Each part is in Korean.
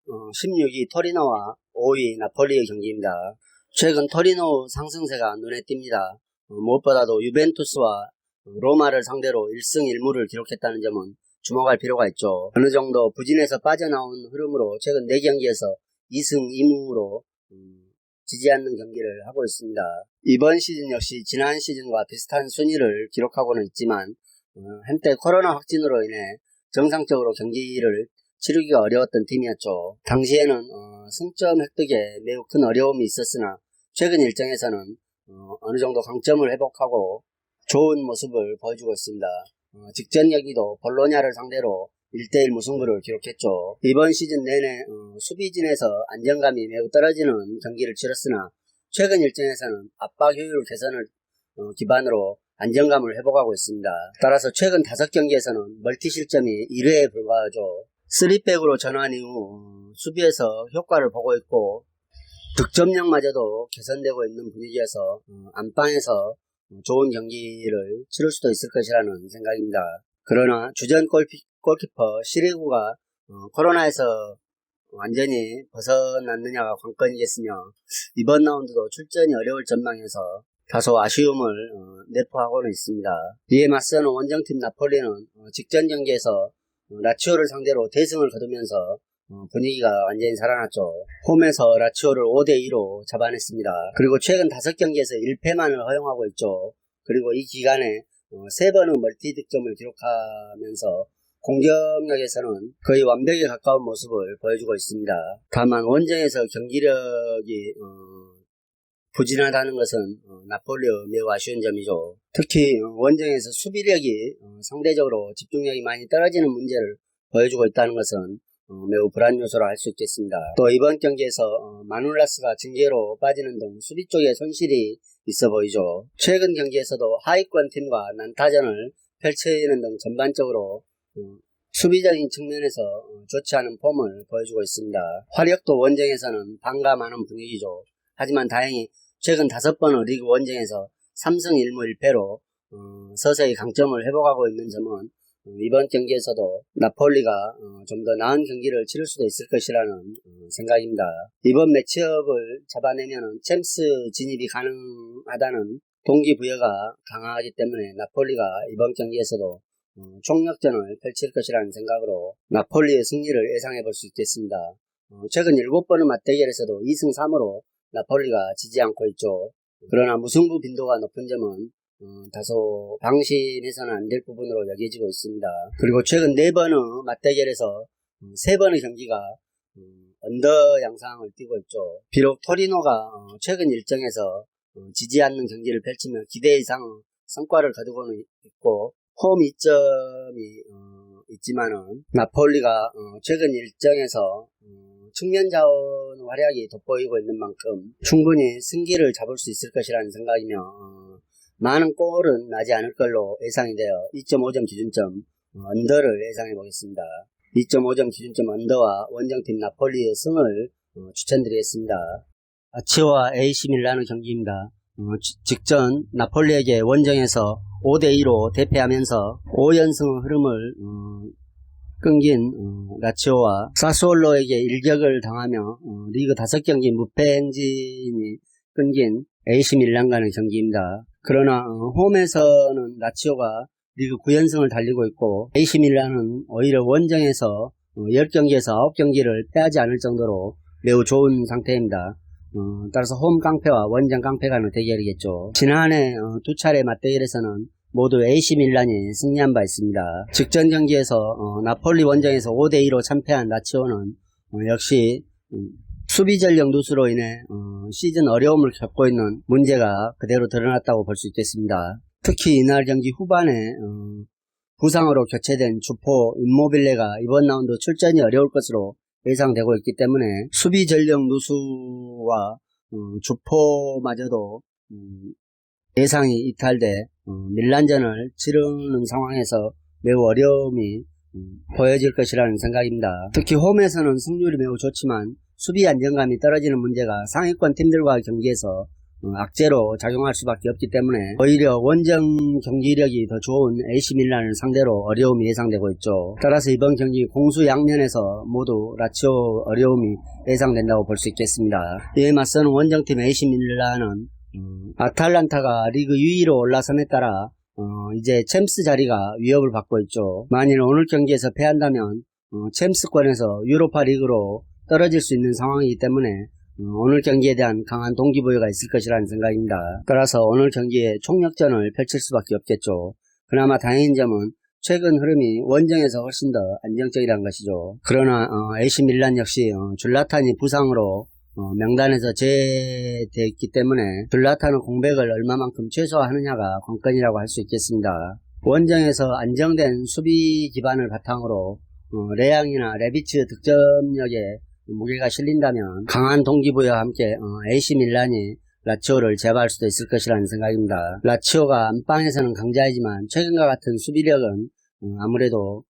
16위 토리노와 5위 나폴리의 경기입니다. 최근 토리노 상승세가 눈에 띕니다. 무엇보다도 유벤투스와 로마를 상대로 1승 1무를 기록했다는 점은 주목할 필요가 있죠. 어느 정도 부진에서 빠져나온 흐름으로 최근 4경기에서 2승 2무로 지지 않는 경기를 하고 있습니다. 이번 시즌 역시 지난 시즌과 비슷한 순위를 기록하고는 있지만 한때 코로나 확진으로 인해 정상적으로 경기를 치르기가 어려웠던 팀이었죠. 당시에는 승점 획득에 매우 큰 어려움이 있었으나 최근 일정에서는 어느 정도 강점을 회복하고 좋은 모습을 보여주고 있습니다. 직전 경기도 볼로냐를 상대로 1대1 무승부를 기록했죠. 이번 시즌 내내 수비진에서 안정감이 매우 떨어지는 경기를 치렀으나 최근 일정에서는 압박 효율 개선을 기반으로 안정감을 회복하고 있습니다. 따라서 최근 5경기에서는 멀티 실점이 1회에 불과하죠. 3백으로 전환 이후 수비에서 효과를 보고 있고 득점력마저도 개선되고 있는 분위기여서 안방에서 좋은 경기를 치를 수도 있을 것이라는 생각입니다. 그러나 주전 골키퍼 시리구가 코로나에서 완전히 벗어났느냐가 관건이겠으며 이번 라운드도 출전이 어려울 전망에서 다소 아쉬움을 내포하고는 있습니다. 이에 맞서는 원정팀 나폴리는 직전 경기에서 라치오를 상대로 대승을 거두면서 분위기가 완전히 살아났죠. 홈에서 라치오를 5대2로 잡아냈습니다. 그리고 최근 5경기에서 1패만을 허용하고 있죠. 그리고 이 기간에 3번의 멀티 득점을 기록하면서 공격력에서는 거의 완벽에 가까운 모습을 보여주고 있습니다. 다만 원정에서 경기력이 부진하다는 것은 나폴리의 매우 아쉬운 점이죠. 특히 원정에서 수비력이 상대적으로 집중력이 많이 떨어지는 문제를 보여주고 있다는 것은 매우 불안 요소로 할 수 있겠습니다. 또 이번 경기에서 마눌라스가 징계로 빠지는 등 수비 쪽에 손실이 있어 보이죠. 최근 경기에서도 하위권 팀과 난타전을 펼치는 등 전반적으로 수비적인 측면에서 좋지 않은 폼을 보여주고 있습니다. 화력도 원정에서는 반감하는 분위기죠. 하지만 다행히 최근 5번의 리그 원정에서 3승 1무 1패로 서서히 강점을 회복하고 있는 점은 이번 경기에서도 나폴리가 좀 더 나은 경기를 치를 수도 있을 것이라는 생각입니다. 이번 매치업을 잡아내면 챔스 진입이 가능하다는 동기부여가 강하기 때문에 나폴리가 이번 경기에서도 총력전을 펼칠 것이라는 생각으로 나폴리의 승리를 예상해 볼 수 있겠습니다. 최근 7번의 맞대결에서도 2승 3으로 나폴리가 지지 않고 있죠. 그러나 무승부 빈도가 높은 점은 다소 방심해서는 안 될 부분으로 여겨지고 있습니다. 그리고 최근 4번의 맞대결에서 3번의 경기가 언더 양상을 띠고 있죠. 비록 토리노가 최근 일정에서 지지 않는 경기를 펼치며 기대 이상 성과를 거두고는 있고 홈 이점이 있지만은 나폴리가 최근 일정에서 측면 자원 활약이 돋보이고 있는 만큼 충분히 승기를 잡을 수 있을 것이라는 생각이며 많은 골은 나지 않을 걸로 예상이 되어 2.5점 기준점 언더를 예상해 보겠습니다. 2.5점 기준점 언더와 원정팀 나폴리의 승을 추천드리겠습니다. 라치오와 AC 밀란의 경기입니다. 직전 나폴리에게 원정에서 5대2로 대패하면서 5연승 흐름을 끊긴 라치오와 사스올로에게 일격을 당하며 리그 5경기 무패 행진이 끊긴 AC 밀란과의 경기입니다. 그러나 홈에서는 라치오가 리그 9연승을 달리고 있고 AC 밀란은 오히려 원정에서 10경기에서 9경기를 패하지 않을 정도로 매우 좋은 상태입니다. 따라서 홈 깡패와 원정 깡패 간의 대결이겠죠. 지난해 2차례 맞대결에서는 모두 AC 밀란이 승리한 바 있습니다. 직전 경기에서 나폴리 원정에서 5대2로 참패한 라치오는 역시 수비 전력 누수로 인해 시즌 어려움을 겪고 있는 문제가 그대로 드러났다고 볼 수 있겠습니다. 특히 이날 경기 후반에 부상으로 교체된 주포 임모빌레가 이번 라운드 출전이 어려울 것으로 예상되고 있기 때문에 수비 전력 누수와 주포마저도 예상이 이탈돼 밀란전을 치르는 상황에서 매우 어려움이 보여질 것이라는 생각입니다. 특히 홈에서는 승률이 매우 좋지만 수비 안정감이 떨어지는 문제가 상위권 팀들과의 경기에서 악재로 작용할 수밖에 없기 때문에 오히려 원정 경기력이 더 좋은 AC 밀란을 상대로 어려움이 예상되고 있죠. 따라서 이번 경기 공수 양면에서 모두 라치오 어려움이 예상된다고 볼 수 있겠습니다. 이에 맞서는 원정팀 AC 밀란은 아탈란타가 리그 2위로 올라섬에 따라 이제 챔스 자리가 위협을 받고 있죠. 만일 오늘 경기에서 패한다면 챔스권에서 유로파 리그로 떨어질 수 있는 상황이기 때문에 오늘 경기에 대한 강한 동기부여가 있을 것이라는 생각입니다. 따라서 오늘 경기에 총력전을 펼칠 수밖에 없겠죠. 그나마 다행인 점은 최근 흐름이 원정에서 훨씬 더 안정적이라는 것이죠. 그러나 AC 밀란 역시 줄라탄이 부상으로 명단에서 제외되었기 때문에 줄라탄의 공백을 얼마만큼 최소화하느냐가 관건이라고 할 수 있겠습니다. 원정에서 안정된 수비 기반을 바탕으로 레앙이나 레비츠 득점력에 무게가 실린다면 강한 동기부여와 함께 AC 밀란이 라치오를 제압할 수도 있을 것이라는 생각입니다. 라치오가 안방에서는 강자이지만 최근과 같은 수비력은 아무래도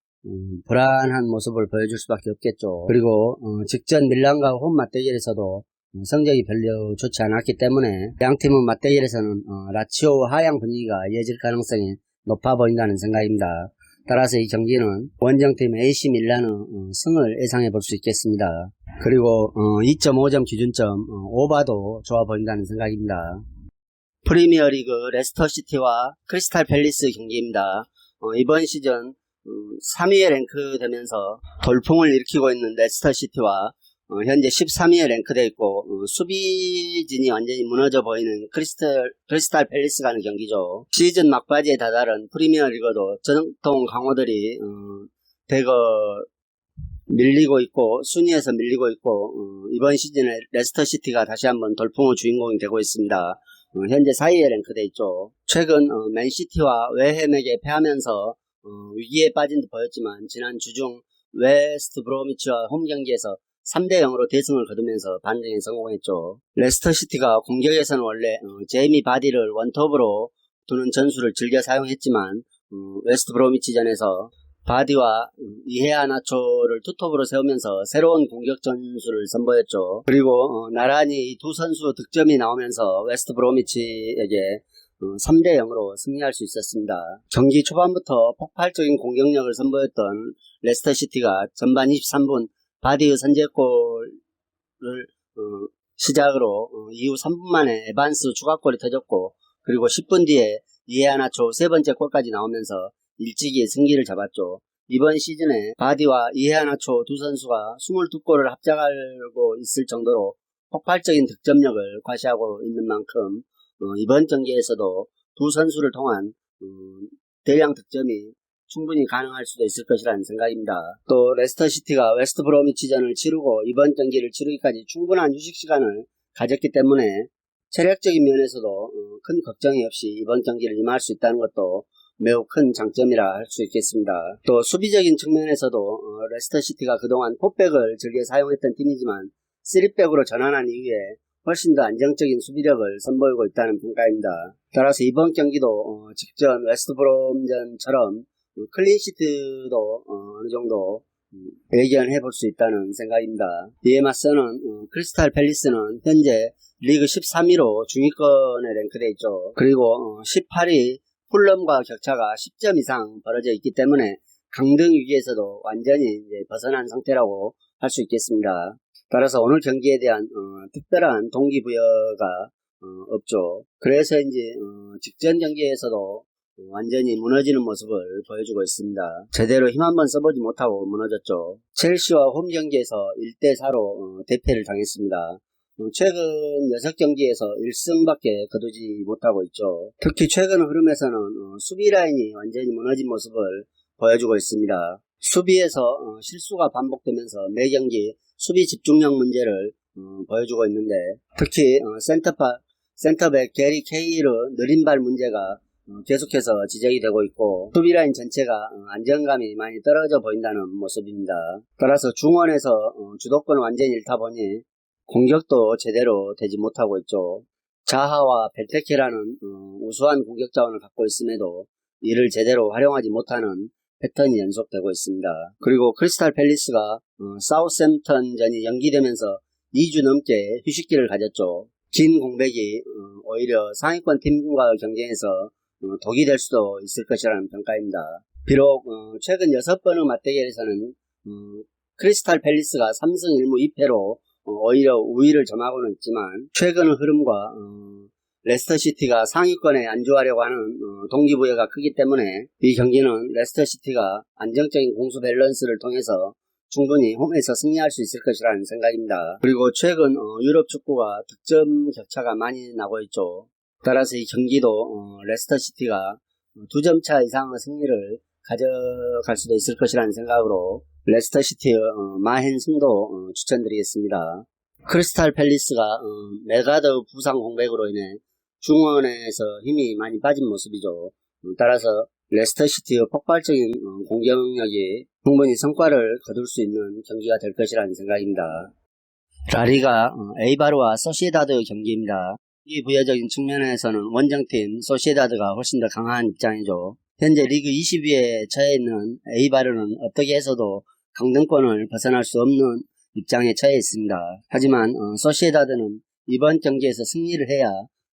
불안한 모습을 보여줄 수밖에 없겠죠. 그리고 직전 밀란과 홈 맞대결에서도 성적이 별로 좋지 않았기 때문에 양팀은 맞대결에서는 라치오 하향 분위기가 이어질 가능성이 높아 보인다는 생각입니다. 따라서 이 경기는 원정팀 AC 밀란의 승을 예상해 볼 수 있겠습니다. 그리고 2.5점 기준점 오바도 좋아 보인다는 생각입니다. 프리미어리그 레스터시티와 크리스탈 팰리스 경기입니다. 이번 시즌 3위에 랭크되면서 돌풍을 일으키고 있는 레스터시티와 현재 13위에 랭크되어 있고 수비진이 완전히 무너져 보이는 크리스탈 팰리스 간의 경기죠. 시즌 막바지에 다다른 프리미어리그도 전통 강호들이 대거 밀리고 있고 순위에서 밀리고 있고 이번 시즌에 레스터시티가 다시 한번 돌풍의 주인공이 되고 있습니다. 현재 4위에 랭크되어 있죠. 최근 맨시티와 웨햄에게 패하면서 위기에 빠진 듯 보였지만 지난 주중 웨스트 브로미치와 홈 경기에서 3대0으로 대승을 거두면서 반등에 성공했죠. 레스터시티가 공격에서는 원래 제이미 바디를 원톱으로 두는 전술을 즐겨 사용했지만 웨스트 브로미치전에서 바디와 이헤아나초를 투톱으로 세우면서 새로운 공격 전술을 선보였죠. 그리고 나란히 두 선수 득점이 나오면서 웨스트 브로미치에게 3대0으로 승리할 수 있었습니다. 경기 초반부터 폭발적인 공격력을 선보였던 레스터시티가 전반 23분 바디의 선제골을 시작으로 이후 3분 만에 에반스 추가골이 터졌고 그리고 10분 뒤에 이헤아나초 세 번째 골까지 나오면서 일찍이 승기를 잡았죠. 이번 시즌에 바디와 이헤아나초 두 선수가 22골을 합작하고 있을 정도로 폭발적인 득점력을 과시하고 있는 만큼 이번 경기에서도 두 선수를 통한 대량 득점이 충분히 가능할 수도 있을 것이라는 생각입니다. 또 레스터시티가 웨스트 브로미치전을 치르고 이번 경기를 치르기까지 충분한 휴식 시간을 가졌기 때문에 체력적인 면에서도 큰 걱정이 없이 이번 경기를 임할 수 있다는 것도 매우 큰 장점이라 할 수 있겠습니다. 또 수비적인 측면에서도 레스터시티가 그동안 4백을 즐겨 사용했던 팀이지만 3백으로 전환한 이후에 훨씬 더 안정적인 수비력을 선보이고 있다는 평가입니다. 따라서 이번 경기도 직전 웨스트브롬전처럼 클린시트도 어느 정도 예견해 볼 수 있다는 생각입니다. 이에 맞서는 크리스탈 팰리스는 현재 리그 13위로 중위권에 랭크되어 있죠. 그리고 18위 풀럼과 격차가 10점 이상 벌어져 있기 때문에 강등 위기에서도 완전히 이제 벗어난 상태라고 할 수 있겠습니다. 따라서 오늘 경기에 대한 특별한 동기부여가 없죠. 그래서 이제 직전 경기에서도 완전히 무너지는 모습을 보여주고 있습니다. 제대로 힘 한번 써보지 못하고 무너졌죠. 첼시와 홈 경기에서 1대4로 대패를 당했습니다. 최근 6경기에서 1승밖에 거두지 못하고 있죠. 특히 최근 흐름에서는 수비 라인이 완전히 무너진 모습을 보여주고 있습니다. 수비에서 실수가 반복되면서 매 경기 수비 집중력 문제를 보여주고 있는데 특히 센터백 게리 케일의 느린 발 문제가 계속해서 지적이 되고 있고 수비 라인 전체가 안정감이 많이 떨어져 보인다는 모습입니다. 따라서 중원에서 주도권을 완전히 잃다 보니 공격도 제대로 되지 못하고 있죠. 자하와 벨테케라는 우수한 공격 자원을 갖고 있음에도 이를 제대로 활용하지 못하는 패턴이 연속되고 있습니다. 그리고 크리스탈 팰리스가 사우샘프턴전이 연기되면서 2주 넘게 휴식기를 가졌죠. 긴 공백이 오히려 상위권 팀과의 경쟁에서 독이 될 수도 있을 것이라는 평가입니다. 비록 최근 6번의 맞대결에서는 크리스탈 팰리스가 3승 1무 2패로 오히려 우위를 점하고는 있지만 최근의 흐름과 레스터시티가 상위권에 안주하려고 하는 동기부여가 크기 때문에 이 경기는 레스터시티가 안정적인 공수 밸런스를 통해서 충분히 홈에서 승리할 수 있을 것이라는 생각입니다. 그리고 최근 유럽 축구가 득점 격차가 많이 나고 있죠. 따라서 이 경기도 레스터시티가 2점 차 이상의 승리를 가져갈 수도 있을 것이라는 생각으로 레스터시티의 마행 승도 추천드리겠습니다. 크리스탈 팰리스가 멜가드 부상 공백으로 인해 중원에서 힘이 많이 빠진 모습이죠. 따라서 레스터시티의 폭발적인 공격력이 충분히 성과를 거둘 수 있는 경기가 될 것이라는 생각입니다. 라리가 에이바르와 소시에다드의 경기입니다. 이 부여적인 측면에서는 원정팀 소시에다드가 훨씬 더 강한 입장이죠. 현재 리그 20위에 처해 있는 에이바르는 어떻게 해서도 강등권을 벗어날 수 없는 입장에 처해 있습니다. 하지만 소시에다드는 이번 경기에서 승리를 해야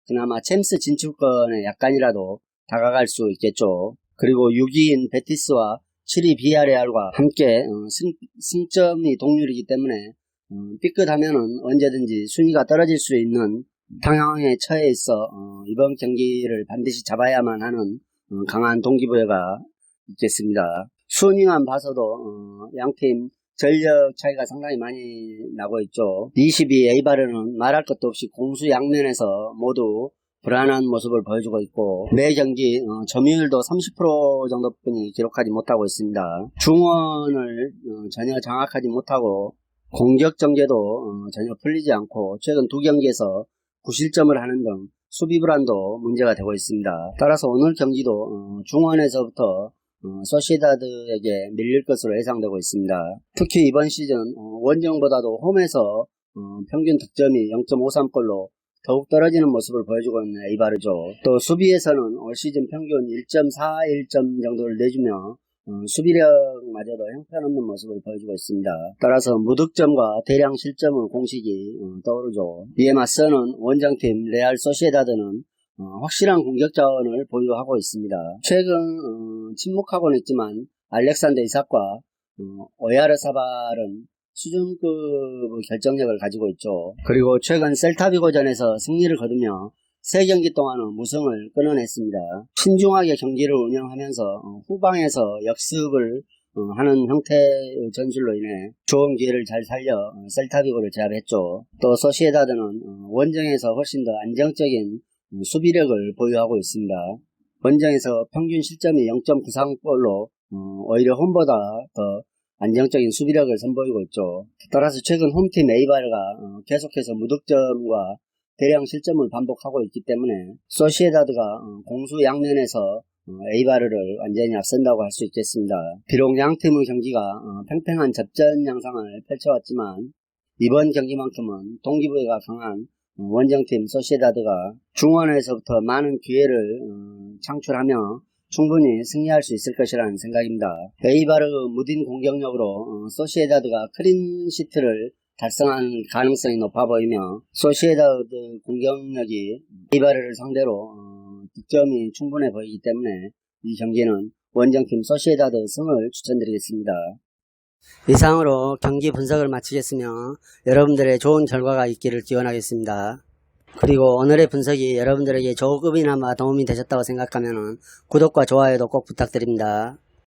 그나마 챔스 진출권에 약간이라도 다가갈 수 있겠죠. 그리고 6위인 베티스와 7위 비아레알과 함께 승점이 동률이기 때문에 삐끗하면은 언제든지 순위가 떨어질 수 있는 상황에 처해 있어 이번 경기를 반드시 잡아야만 하는 강한 동기부여가 있겠습니다. 순위만 봐서도 양팀 전력 차이가 상당히 많이 나고 있죠. 22 에이바르는 말할 것도 없이 공수 양면에서 모두 불안한 모습을 보여주고 있고 매 경기 점유율도 30% 정도뿐이 기록하지 못하고 있습니다. 중원을 전혀 장악하지 못하고 공격 전개도 전혀 풀리지 않고 최근 2경기에서 9실점을 하는 등 수비 불안도 문제가 되고 있습니다. 따라서 오늘 경기도 중원에서부터 소시에다드에게 밀릴 것으로 예상되고 있습니다. 특히 이번 시즌 원정보다도 홈에서 평균 득점이 0.53골로 더욱 떨어지는 모습을 보여주고 있는 에이바르죠. 또 수비에서는 올 시즌 평균 1.41점 정도를 내주며 수비력마저도 형편없는 모습을 보여주고 있습니다. 따라서 무득점과 대량 실점의 공식이 떠오르죠. 이에 맞서는 원정팀 레알 소시에다드는 확실한 공격 자원을 보유하고 있습니다. 최근 침묵하고는 있지만 알렉산더 이삭과 오야르사발은 수준급 결정력을 가지고 있죠. 그리고 최근 셀타비고전에서 승리를 거두며 3경기 동안은 무승을 끊어냈습니다. 신중하게 경기를 운영하면서 후방에서 역습을 하는 형태의 전술로 인해 좋은 기회를 잘 살려 셀타비고를 제압했죠. 또 소시에다드는 원정에서 훨씬 더 안정적인 수비력을 보유하고 있습니다. 원정에서 평균 실점이 0.93골로 오히려 홈보다 더 안정적인 수비력을 선보이고 있죠. 따라서 최근 홈팀 에이바르가 계속해서 무득점과 대량 실점을 반복하고 있기 때문에 소시에다드가 공수 양면에서 에이바르를 완전히 앞선다고 할 수 있겠습니다. 비록 양팀의 경기가 팽팽한 접전 양상을 펼쳐왔지만 이번 경기만큼은 동기부여가 강한 원정팀 소시에다드가 중원에서부터 많은 기회를 창출하며 충분히 승리할 수 있을 것이라는 생각입니다. 에이바르의 무딘 공격력으로 소시에다드가 클린시트를 달성할 가능성이 높아 보이며 소시에다드 공격력이 에이바르를 상대로 득점이 충분해 보이기 때문에 이 경기는 원정팀 소시에다드 승을 추천드리겠습니다. 이상으로 경기 분석을 마치겠으며 여러분들의 좋은 결과가 있기를 기원하겠습니다. 그리고 오늘의 분석이 여러분들에게 조금이나마 도움이 되셨다고 생각하면 구독과 좋아요도 꼭 부탁드립니다.